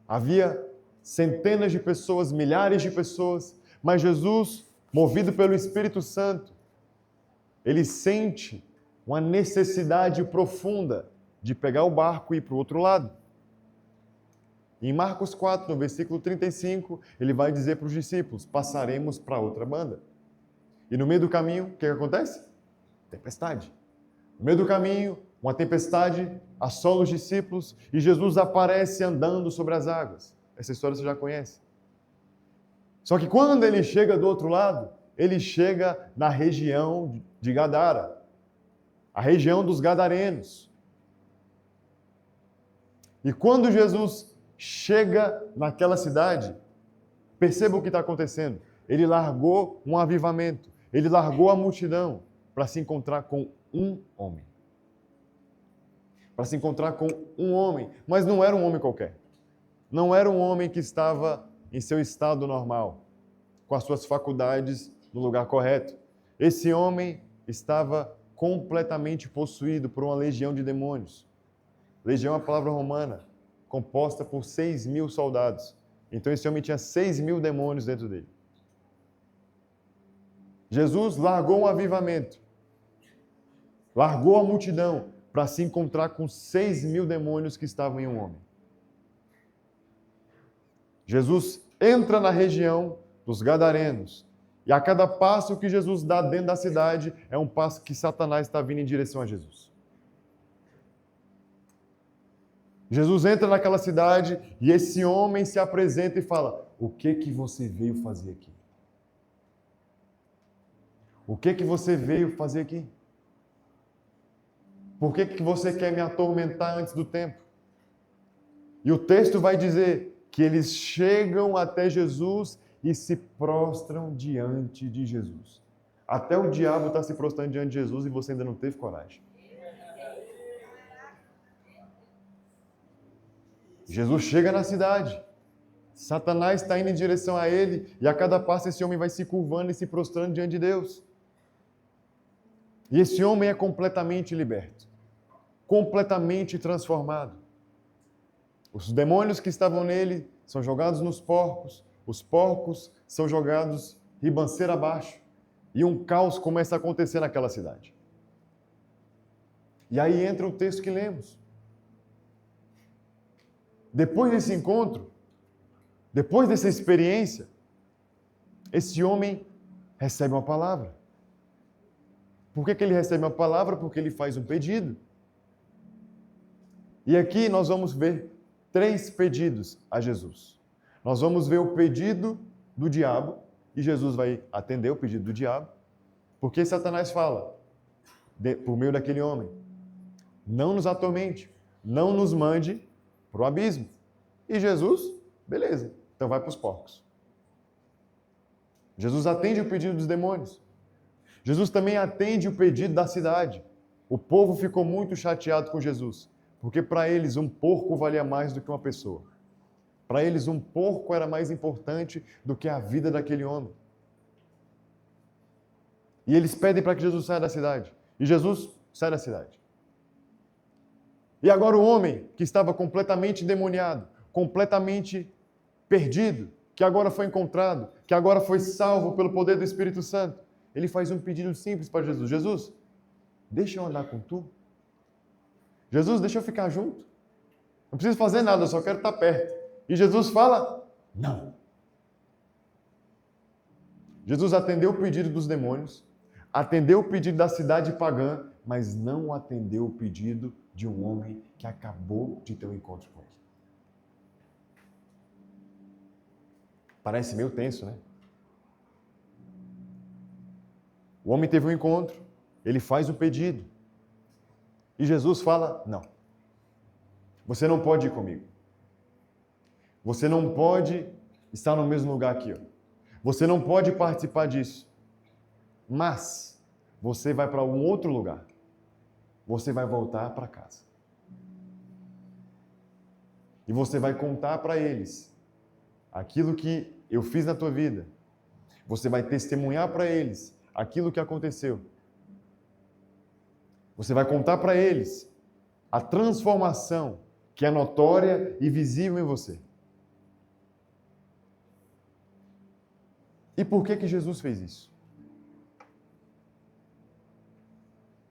Havia centenas de pessoas, milhares de pessoas, mas Jesus, movido pelo Espírito Santo, ele sente uma necessidade profunda de pegar o barco e ir para o outro lado. Em Marcos 4, no versículo 35, ele vai dizer para os discípulos, passaremos para outra banda. E no meio do caminho, o que acontece? Tempestade. No meio do caminho, uma tempestade assola os discípulos e Jesus aparece andando sobre as águas. Essa história você já conhece. Só que quando ele chega do outro lado, ele chega na região de Gadara, a região dos Gadarenos. E quando Jesus chega naquela cidade, perceba o que está acontecendo. Ele largou um avivamento, ele largou a multidão para se encontrar com um homem. Para se encontrar com um homem, mas não era um homem qualquer. Não era um homem que estava em seu estado normal, com as suas faculdades no lugar correto. Esse homem estava completamente possuído por uma legião de demônios. Legião é uma palavra romana, composta por 6.000 soldados. Então esse homem tinha 6.000 demônios dentro dele. Jesus largou um avivamento, largou a multidão para se encontrar com 6.000 demônios que estavam em um homem. Jesus entra na região dos Gadarenos e a cada passo que Jesus dá dentro da cidade é um passo que Satanás está vindo em direção a Jesus. Jesus entra naquela cidade e esse homem se apresenta e fala, o que você veio fazer aqui? O que você veio fazer aqui? Por que que você quer me atormentar antes do tempo? E o texto vai dizer que eles chegam até Jesus e se prostram diante de Jesus. Até o diabo está se prostrando diante de Jesus e você ainda não teve coragem. Jesus chega na cidade. Satanás está indo em direção a ele e a cada passo esse homem vai se curvando e se prostrando diante de Deus. E esse homem é completamente liberto, completamente transformado. Os demônios que estavam nele são jogados nos porcos, os porcos são jogados ribanceira abaixo e um caos começa a acontecer naquela cidade. E aí entra o texto que lemos. Depois desse encontro, depois dessa experiência, esse homem recebe uma palavra. Por que ele recebe uma palavra? Porque ele faz um pedido. E aqui nós vamos ver 3 pedidos a Jesus. Nós vamos ver o pedido do diabo, e Jesus vai atender o pedido do diabo, porque Satanás fala, por meio daquele homem, não nos atormente, não nos mande para o abismo. E Jesus, beleza, então vai para os porcos. Jesus atende o pedido dos demônios. Jesus também atende o pedido da cidade. O povo ficou muito chateado com Jesus, porque para eles um porco valia mais do que uma pessoa. Para eles um porco era mais importante do que a vida daquele homem. E eles pedem para que Jesus saia da cidade. E Jesus sai da cidade. E agora o homem que estava completamente endemoniado, completamente perdido, que agora foi encontrado, que agora foi salvo pelo poder do Espírito Santo, ele faz um pedido simples para Jesus. Jesus, deixa eu andar com tu. Jesus, deixa eu ficar junto. Não preciso fazer nada, eu só quero estar perto. E Jesus fala, não. Jesus atendeu o pedido dos demônios, atendeu o pedido da cidade pagã, mas não atendeu o pedido de um homem que acabou de ter um encontro com ele. Parece meio tenso, né? O homem teve um encontro, ele faz o pedido. E Jesus fala, não. Você não pode ir comigo. Você não pode estar no mesmo lugar aqui. Ó. Você não pode participar disso. Mas você vai para um outro lugar. Você vai voltar para casa. E você vai contar para eles aquilo que eu fiz na tua vida. Você vai testemunhar para eles aquilo que aconteceu. Você vai contar para eles a transformação que é notória e visível em você. E por que Jesus fez isso?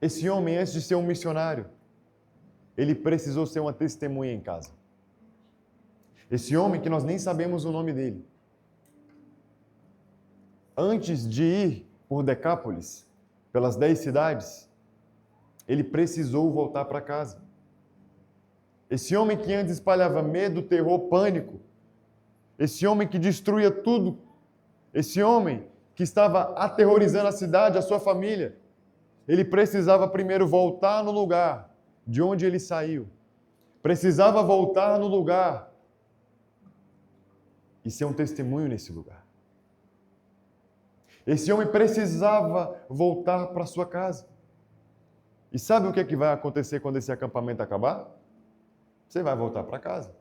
Esse homem, antes de ser um missionário, ele precisou ser uma testemunha em casa. Esse homem que nós nem sabemos o nome dele. Antes de ir por Decápolis, pelas 10 cidades, ele precisou voltar para casa. Esse homem que antes espalhava medo, terror, pânico, esse homem que destruía tudo, esse homem que estava aterrorizando a cidade, a sua família, ele precisava primeiro voltar no lugar de onde ele saiu. Precisava voltar no lugar e ser um testemunho nesse lugar. Esse homem precisava voltar para sua casa. E sabe o que é que vai acontecer quando esse acampamento acabar? Você vai voltar para casa.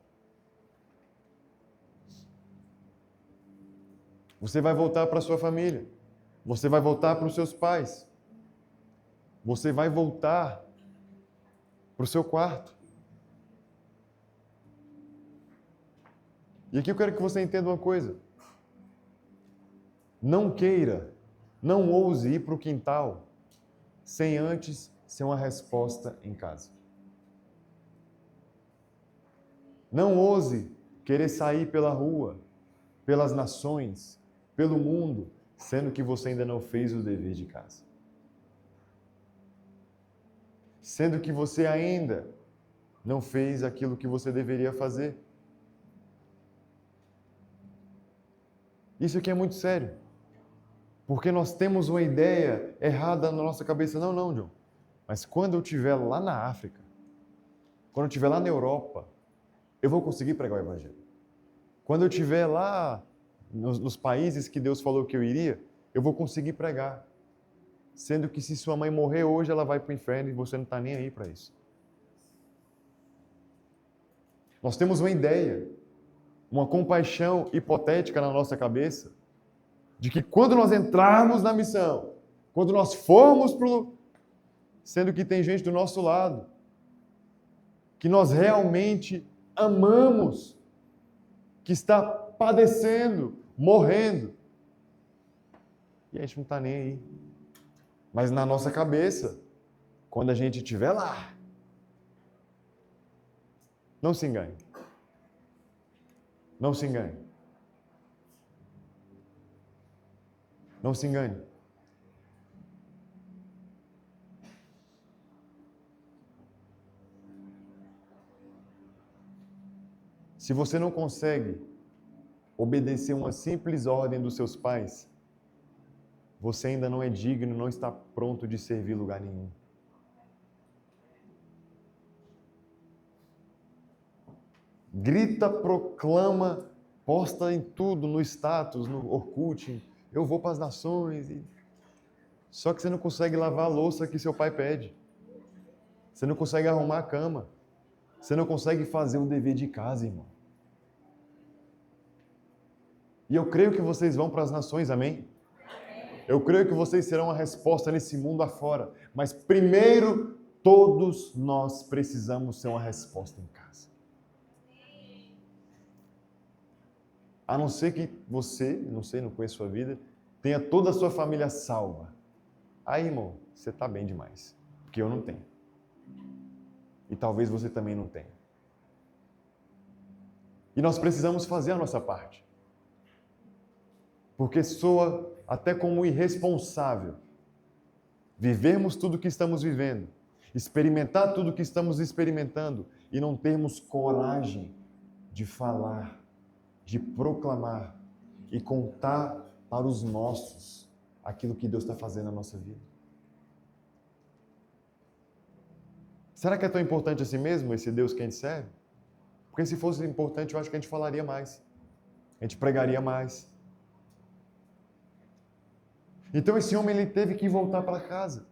Você vai voltar para sua família. Você vai voltar para os seus pais. Você vai voltar para o seu quarto. E aqui eu quero que você entenda uma coisa. Não queira, não ouse ir para o quintal sem antes ser uma resposta em casa. Não ouse querer sair pela rua, pelas nações, pelo mundo, sendo que você ainda não fez o dever de casa. Sendo que você ainda não fez aquilo que você deveria fazer. Isso aqui é muito sério. Porque nós temos uma ideia errada na nossa cabeça. Não, John. Mas quando eu estiver lá na África, quando eu estiver lá na Europa, eu vou conseguir pregar o Evangelho. Quando eu estiver lá nos países que Deus falou que eu iria, eu vou conseguir pregar. Sendo que se sua mãe morrer hoje, ela vai para o inferno e você não está nem aí para isso. Nós temos uma ideia, uma compaixão hipotética na nossa cabeça, de que quando nós entrarmos na missão, quando nós formos para o... Sendo que tem gente do nosso lado, que nós realmente amamos, que está padecendo, morrendo, e a gente não está nem aí. Mas na nossa cabeça, quando a gente estiver lá, não se engane. Não se engane. Não se engane. Se você não consegue obedecer uma simples ordem dos seus pais, você ainda não é digno, não está pronto de servir lugar nenhum. Grita, proclama, posta em tudo, no status, no Orkut, eu vou para as nações. Só que você não consegue lavar a louça que seu pai pede. Você não consegue arrumar a cama. Você não consegue fazer o dever de casa, irmão. E eu creio que vocês vão para as nações, amém? Eu creio que vocês serão a resposta nesse mundo afora. Mas primeiro, todos nós precisamos ser uma resposta em casa. A não ser que você, não conheço a sua vida, tenha toda a sua família salva. Aí, irmão, você está bem demais. Porque eu não tenho. E talvez você também não tenha. E nós precisamos fazer a nossa parte. Porque soa até como irresponsável vivermos tudo o que estamos vivendo, experimentar tudo o que estamos experimentando e não termos coragem de falar, de proclamar e contar para os nossos aquilo que Deus está fazendo na nossa vida. Será que é tão importante assim mesmo, esse Deus que a gente serve? Porque se fosse importante, eu acho que a gente falaria mais. A gente pregaria mais. Então esse homem, ele teve que voltar para casa.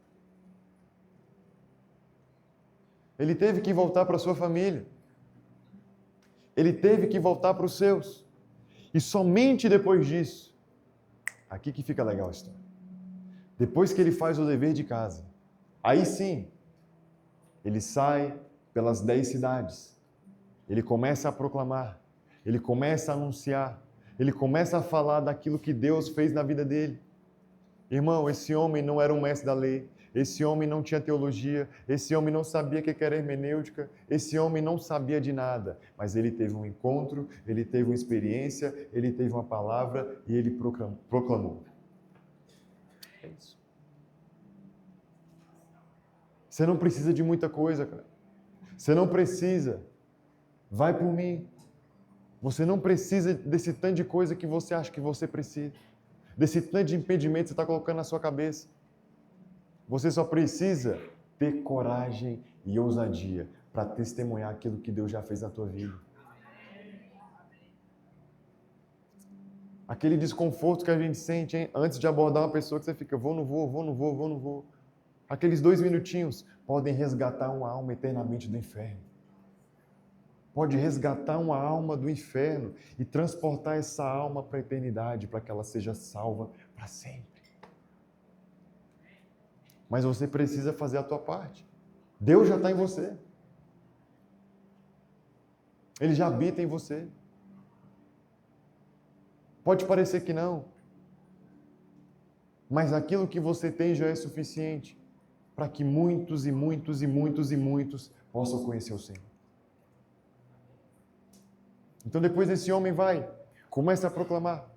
Ele teve que voltar para sua família. Ele teve que voltar para os seus. E somente depois disso, aqui que fica legal a história. Depois que ele faz o dever de casa, aí sim, ele sai pelas 10 cidades. Ele começa a proclamar. Ele começa a anunciar. Ele começa a falar daquilo que Deus fez na vida dele. Irmão, esse homem não era um mestre da lei, esse homem não tinha teologia, esse homem não sabia o que era hermenêutica, esse homem não sabia de nada, mas ele teve um encontro, ele teve uma experiência, ele teve uma palavra e ele proclamou. É isso. Você não precisa de muita coisa, cara. Você não precisa. Vai por mim. Você não precisa desse tanto de coisa que você acha que você precisa. Desse tanto de impedimento que você está colocando na sua cabeça. Você só precisa ter coragem e ousadia para testemunhar aquilo que Deus já fez na tua vida. Aquele desconforto que a gente sente, hein? Antes de abordar uma pessoa que você fica, vou, não vou, vou, não vou, vou, não vou. Aqueles 2 minutinhos podem resgatar uma alma eternamente do inferno. Pode resgatar uma alma do inferno e transportar essa alma para a eternidade, para que ela seja salva para sempre. Mas você precisa fazer a tua parte. Deus já está em você. Ele já habita em você. Pode parecer que não, mas aquilo que você tem já é suficiente para que muitos e muitos e muitos e muitos possam conhecer o Senhor. Então depois esse homem vai, começa a proclamar,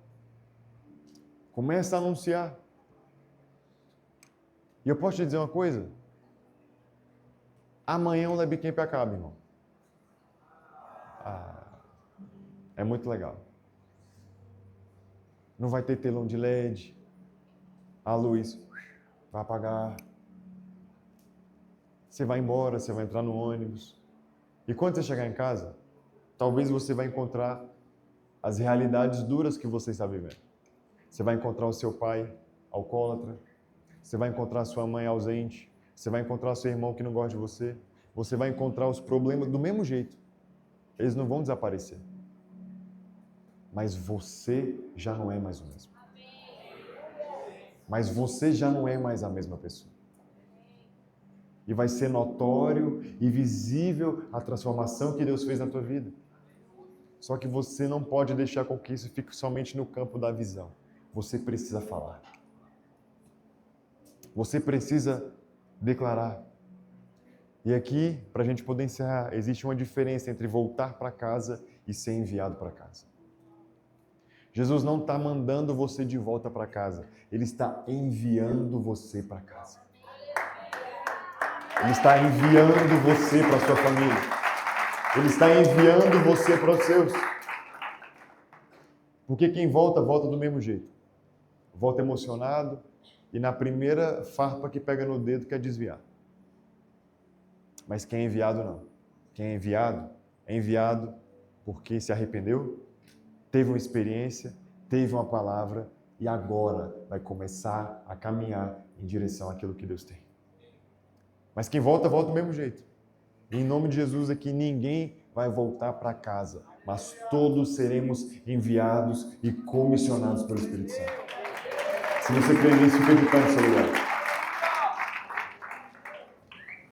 começa a anunciar. E eu posso te dizer uma coisa? Amanhã o Lebcamp acaba, irmão. É muito legal. Não vai ter telão de LED, a luz vai apagar. Você vai embora, você vai entrar no ônibus. E quando você chegar em casa, talvez você vai encontrar as realidades duras que você está vivendo. Você vai encontrar o seu pai alcoólatra, você vai encontrar a sua mãe ausente, você vai encontrar o seu irmão que não gosta de você, você vai encontrar os problemas do mesmo jeito. Eles não vão desaparecer. Mas você já não é mais o mesmo. Mas você já não é mais a mesma pessoa. E vai ser notório e visível a transformação que Deus fez na tua vida. Só que você não pode deixar com que isso fique somente no campo da visão. Você precisa falar. Você precisa declarar. E aqui, para a gente poder encerrar, existe uma diferença entre voltar para casa e ser enviado para casa. Jesus não está mandando você de volta para casa. Ele está enviando você para casa. Ele está enviando você para a sua família. Ele está enviando você para os seus. Porque quem volta, volta do mesmo jeito. Volta emocionado e na primeira farpa que pega no dedo quer desviar. Mas quem é enviado não. Quem é enviado porque se arrependeu, teve uma experiência, teve uma palavra e agora vai começar a caminhar em direção àquilo que Deus tem. Mas quem volta, volta do mesmo jeito. E em nome de Jesus aqui, ninguém vai voltar para casa, mas todos seremos enviados e comissionados pelo Espírito Santo. Se você crê nisso, fica de pé no seu lugar.